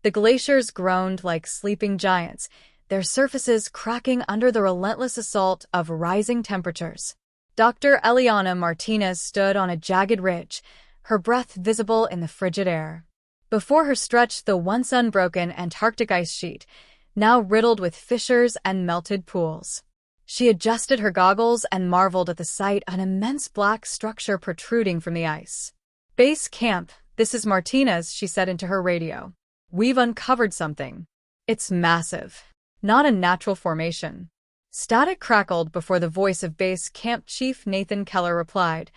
The glaciers groaned like sleeping giants, their surfaces cracking under the relentless assault of rising temperatures. Dr. Eliana Martinez stood on a jagged ridge, her breath visible in the frigid air. Before her stretched the once unbroken Antarctic ice sheet, now riddled with fissures and melted pools. She adjusted her goggles and marveled at the sight of an immense black structure protruding from the ice. "Base camp, this is Martinez," she said into her radio. "We've uncovered something. It's massive. Not a natural formation." Static crackled before the voice of Base Camp Chief Nathan Keller replied,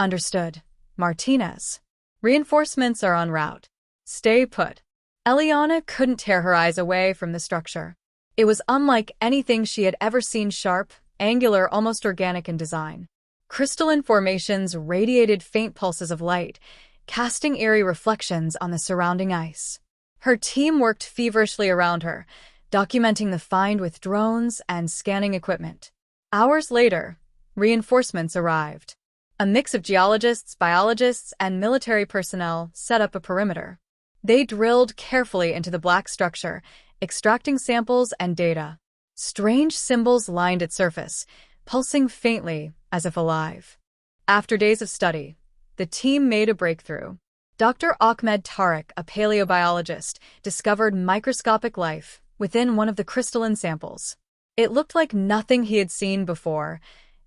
"Understood, Martinez. Reinforcements are en route. Stay put." Eliana couldn't tear her eyes away from the structure. It was unlike anything she had ever seen, sharp, angular, almost organic in design. Crystalline formations radiated faint pulses of light, casting eerie reflections on the surrounding ice. Her team worked feverishly around her, documenting the find with drones and scanning equipment. Hours later, reinforcements arrived. A mix of geologists, biologists, and military personnel set up a perimeter. They drilled carefully into the black structure, extracting samples and data. Strange symbols lined its surface, pulsing faintly as if alive. After days of study, the team made a breakthrough. Dr. Ahmed Tariq, a paleobiologist, discovered microscopic life within one of the crystalline samples. It looked like nothing he had seen before,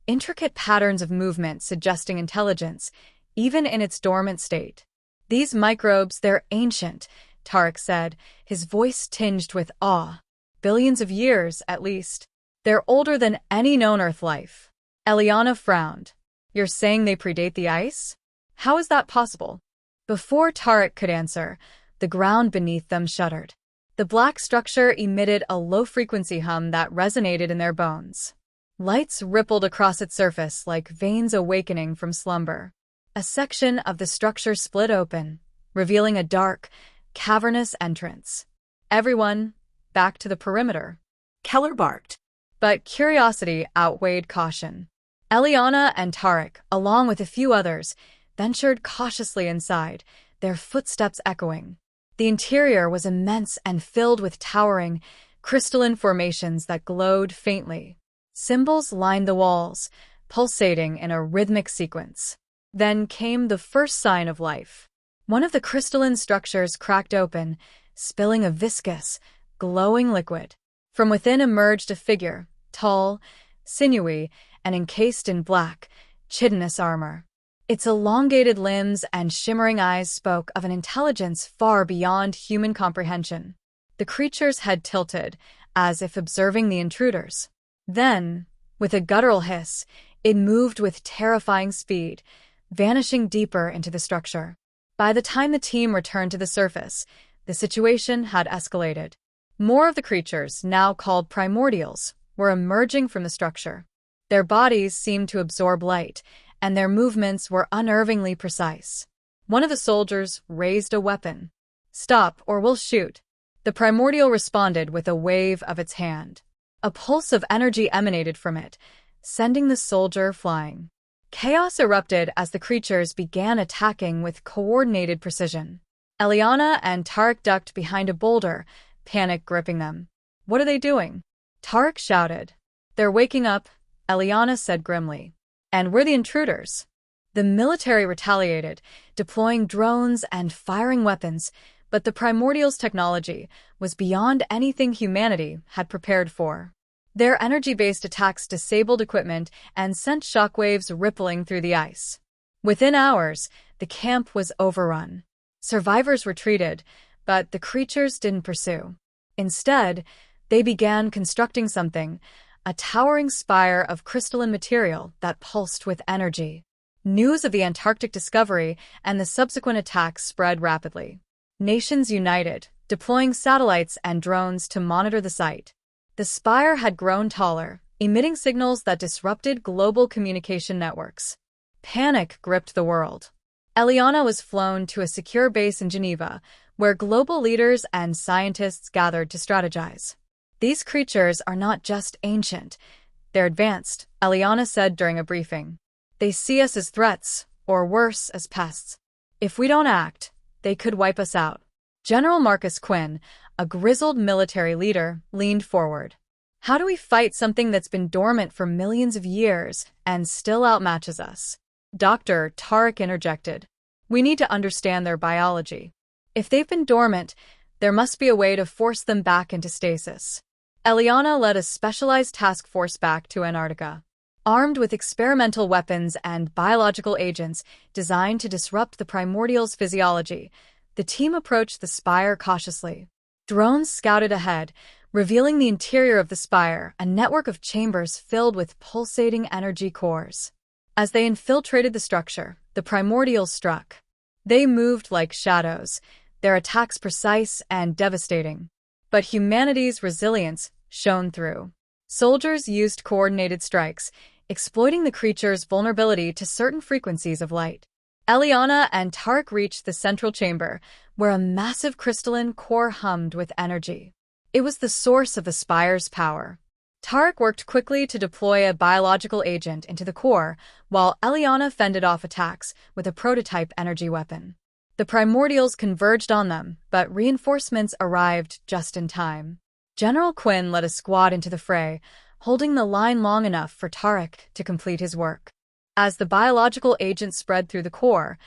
intricate patterns of movement suggesting intelligence, even in its dormant state. "These microbes, they're ancient," Tariq said, his voice tinged with awe. "Billions of years, at least. They're older than any known Earth life." Eliana frowned. "You're saying they predate the ice? How is that possible?" Before Tariq could answer, the ground beneath them shuddered. The black structure emitted a low-frequency hum that resonated in their bones. Lights rippled across its surface like veins awakening from slumber. A section of the structure split open, revealing a dark, cavernous entrance. "Everyone, back to the perimeter," Keller barked. But curiosity outweighed caution. Eliana and Tariq, along with a few others, ventured cautiously inside, their footsteps echoing. The interior was immense and filled with towering, crystalline formations that glowed faintly. Symbols lined the walls, pulsating in a rhythmic sequence. Then came the first sign of life. One of the crystalline structures cracked open, spilling a viscous, glowing liquid. From within emerged a figure, tall, sinewy, and encased in black, chitinous armor. Its elongated limbs and shimmering eyes spoke of an intelligence far beyond human comprehension. The creature's head tilted, as if observing the intruders. Then, with a guttural hiss, it moved with terrifying speed, vanishing deeper into the structure. By the time the team returned to the surface, the situation had escalated. More of the creatures, now called Primordials, were emerging from the structure. Their bodies seemed to absorb light, and their movements were unnervingly precise. One of the soldiers raised a weapon. "Stop, or we'll shoot." The Primordial responded with a wave of its hand. A pulse of energy emanated from it, sending the soldier flying. Chaos erupted as the creatures began attacking with coordinated precision. Eliana and Tariq ducked behind a boulder, panic gripping them. "What are they doing?" Tariq shouted. "They're waking up," Eliana said grimly. "And we're the intruders." The military retaliated, deploying drones and firing weapons, but the Primordials' technology was beyond anything humanity had prepared for. Their energy-based attacks disabled equipment and sent shockwaves rippling through the ice. Within hours, the camp was overrun. Survivors retreated, but the creatures didn't pursue. Instead, they began constructing something, a towering spire of crystalline material that pulsed with energy. News of the Antarctic discovery and the subsequent attacks spread rapidly. Nations united, deploying satellites and drones to monitor the site. The spire had grown taller, emitting signals that disrupted global communication networks. Panic gripped the world. Eliana was flown to a secure base in Geneva, where global leaders and scientists gathered to strategize. "These creatures are not just ancient, they're advanced," Eliana said during a briefing. "They see us as threats, or worse, as pests. If we don't act, they could wipe us out." General Marcus Quinn, a grizzled military leader, leaned forward. How do we fight something that's been dormant for millions of years and still outmatches us? Dr. Tarek interjected. We need to understand their biology. If they've been dormant, there must be a way to force them back into stasis. Eliana led a specialized task force back to Antarctica. Armed with experimental weapons and biological agents designed to disrupt the Primordials' physiology, the team approached the spire cautiously. Drones scouted ahead, revealing the interior of the spire, a network of chambers filled with pulsating energy cores. As they infiltrated the structure, the Primordials struck. They moved like shadows, their attacks precise and devastating. But humanity's resilience shone through. Soldiers used coordinated strikes, exploiting the creature's vulnerability to certain frequencies of light. Eliana and Tarek reached the central chamber, where a massive crystalline core hummed with energy. It was the source of the spire's power. Tarek worked quickly to deploy a biological agent into the core, while Eliana fended off attacks with a prototype energy weapon. The Primordials converged on them, but reinforcements arrived just in time. General Quinn led a squad into the fray, holding the line long enough for Tarek to complete his work. As the biological agent spread through the core,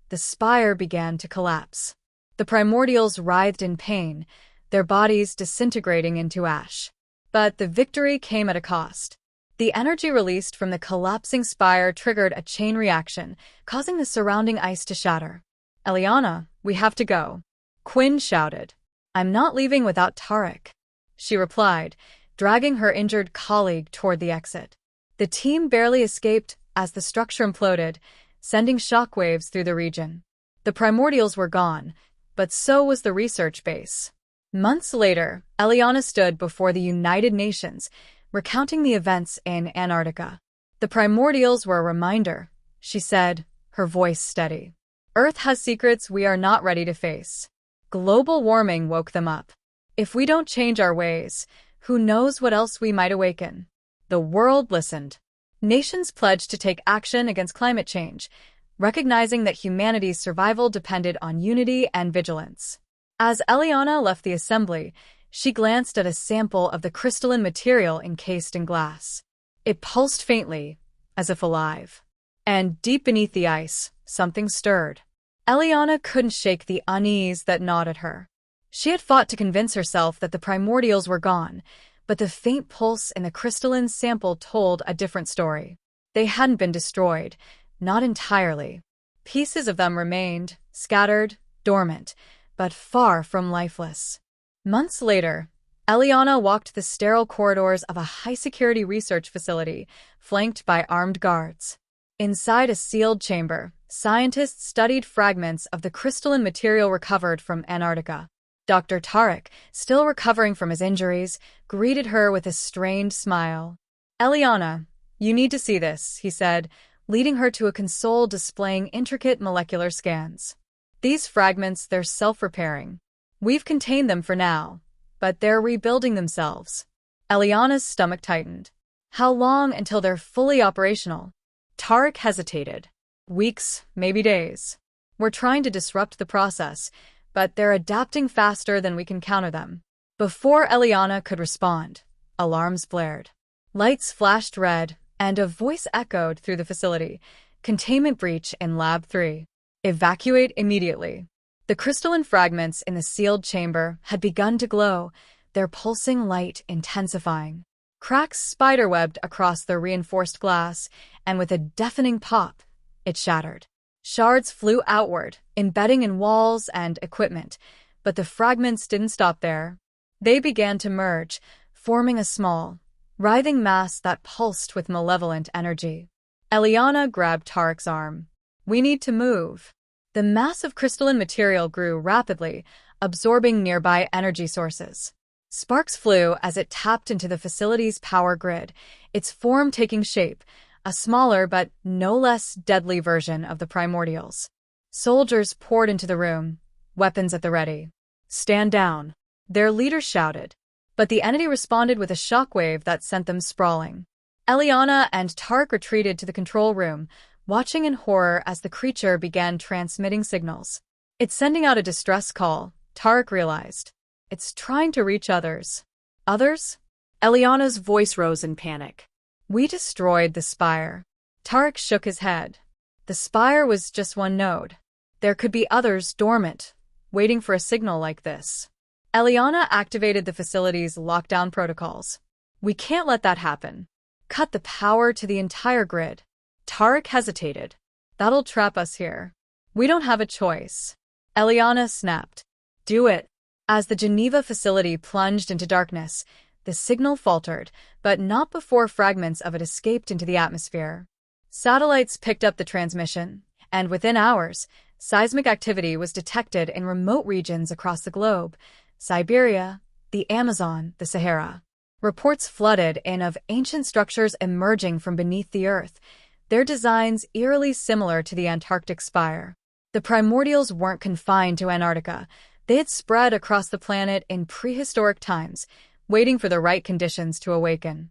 the spire began to collapse. The Primordials writhed in pain, their bodies disintegrating into ash. But the victory came at a cost. The energy released from the collapsing spire triggered a chain reaction, causing the surrounding ice to shatter. Eliana, we have to go. Quinn shouted. I'm not leaving without Tarek, she replied, dragging her injured colleague toward the exit. The team barely escaped as the structure imploded, sending shockwaves through the region. The Primordials were gone, but so was the research base. Months later, Eliana stood before the United Nations, recounting the events in Antarctica. The Primordials were a reminder, she said, her voice steady. Earth has secrets we are not ready to face. Global warming woke them up. If we don't change our ways, who knows what else we might awaken? The world listened. Nations pledged to take action against climate change, recognizing that humanity's survival depended on unity and vigilance. As Eliana left the assembly, she glanced at a sample of the crystalline material encased in glass. It pulsed faintly, as if alive. And deep beneath the ice, something stirred. Eliana couldn't shake the unease that gnawed at her. She had fought to convince herself that the Primordials were gone, but the faint pulse in the crystalline sample told a different story. They hadn't been destroyed, not entirely. Pieces of them remained, scattered, dormant, but far from lifeless. Months later, Eliana walked the sterile corridors of a high-security research facility, flanked by armed guards. Inside a sealed chamber, scientists studied fragments of the crystalline material recovered from Antarctica. Dr. Tarek, still recovering from his injuries, greeted her with a strained smile. Eliana, you need to see this, he said, leading her to a console displaying intricate molecular scans. These fragments, they're self-repairing. We've contained them for now, but they're rebuilding themselves. Eliana's stomach tightened. How long until they're fully operational? Tarek hesitated. Weeks, maybe days. We're trying to disrupt the process, but they're adapting faster than we can counter them. Before Eliana could respond, alarms blared. Lights flashed red, and a voice echoed through the facility. Containment breach in Lab 3. Evacuate immediately. The crystalline fragments in the sealed chamber had begun to glow, their pulsing light intensifying. Cracks spiderwebbed across the reinforced glass, and with a deafening pop, it shattered. Shards flew outward, embedding in walls and equipment, but the fragments didn't stop there. They began to merge, forming a small, writhing mass that pulsed with malevolent energy. Eliana grabbed Tarek's arm. We need to move. The mass of crystalline material grew rapidly, absorbing nearby energy sources. Sparks flew as it tapped into the facility's power grid, its form taking shape, a smaller but no less deadly version of the Primordials. Soldiers poured into the room, weapons at the ready. Stand down, their leader shouted. But the entity responded with a shockwave that sent them sprawling. Eliana and Tarek retreated to the control room, watching in horror as the creature began transmitting signals. It's sending out a distress call, Tarek realized. It's trying to reach others. Others? Eliana's voice rose in panic. We destroyed the spire. Tarek shook his head. The spire was just one node. There could be others dormant, waiting for a signal like this. Eliana activated the facility's lockdown protocols. We can't let that happen. Cut the power to the entire grid. Tarek hesitated. That'll trap us here. We don't have a choice. Eliana snapped. Do it. As the Geneva facility plunged into darkness, the signal faltered, but not before fragments of it escaped into the atmosphere. Satellites picked up the transmission, and within hours, seismic activity was detected in remote regions across the globe: Siberia, the Amazon, the Sahara. Reports flooded in of ancient structures emerging from beneath the earth, their designs eerily similar to the Antarctic spire. The Primordials weren't confined to Antarctica. They had spread across the planet in prehistoric times, waiting for the right conditions to awaken.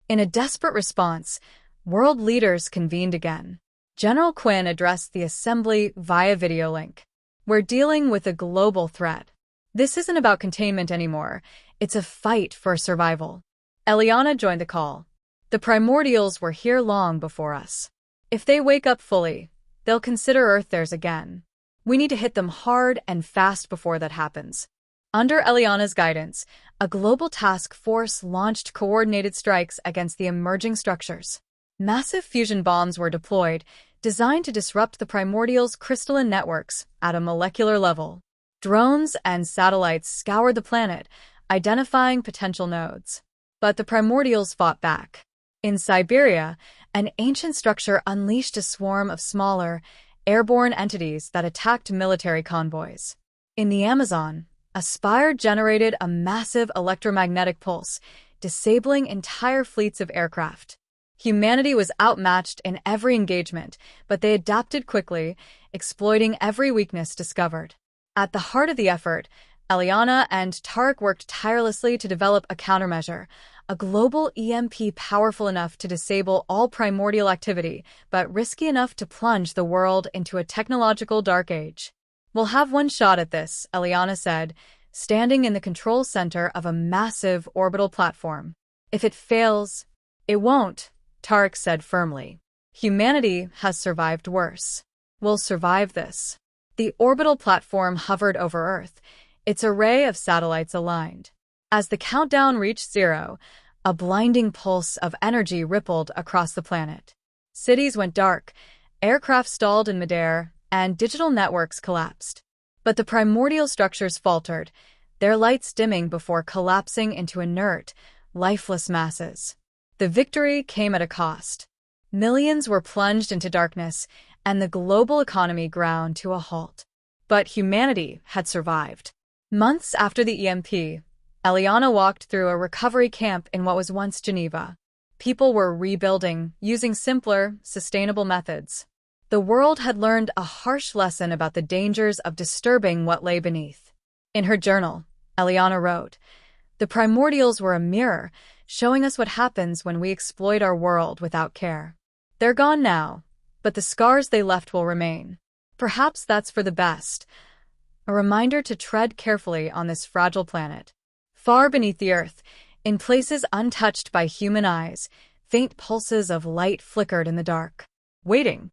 In a desperate response, world leaders convened again. General Quinn addressed the assembly via video link. We're dealing with a global threat. This isn't about containment anymore. It's a fight for survival. Eliana joined the call. The Primordials were here long before us. If they wake up fully, they'll consider Earth theirs again. We need to hit them hard and fast before that happens. Under Eliana's guidance, a global task force launched coordinated strikes against the emerging structures. Massive fusion bombs were deployed, designed to disrupt the Primordials' crystalline networks at a molecular level. Drones and satellites scoured the planet, identifying potential nodes. But the Primordials fought back. In Siberia, an ancient structure unleashed a swarm of smaller, airborne entities that attacked military convoys. In the Amazon, a spire generated a massive electromagnetic pulse, disabling entire fleets of aircraft. Humanity was outmatched in every engagement, but they adapted quickly, exploiting every weakness discovered. At the heart of the effort, Eliana and Tarek worked tirelessly to develop a countermeasure, a global EMP powerful enough to disable all primordial activity, but risky enough to plunge the world into a technological dark age. We'll have one shot at this, Eliana said, standing in the control center of a massive orbital platform. If it fails, it won't, Tarek said firmly. Humanity has survived worse. We'll survive this. The orbital platform hovered over Earth, its array of satellites aligned. As the countdown reached 0, a blinding pulse of energy rippled across the planet. Cities went dark, aircraft stalled in midair, and digital networks collapsed. But the primordial structures faltered, their lights dimming before collapsing into inert, lifeless masses. The victory came at a cost. Millions were plunged into darkness, and the global economy ground to a halt. But humanity had survived. Months after the EMP, Eliana walked through a recovery camp in what was once Geneva. People were rebuilding, using simpler, sustainable methods. The world had learned a harsh lesson about the dangers of disturbing what lay beneath. In her journal, Eliana wrote, "The primordials were a mirror, showing us what happens when we exploit our world without care. They're gone now, but the scars they left will remain. Perhaps that's for the best, a reminder to tread carefully on this fragile planet." Far beneath the earth, in places untouched by human eyes, faint pulses of light flickered in the dark. Waiting.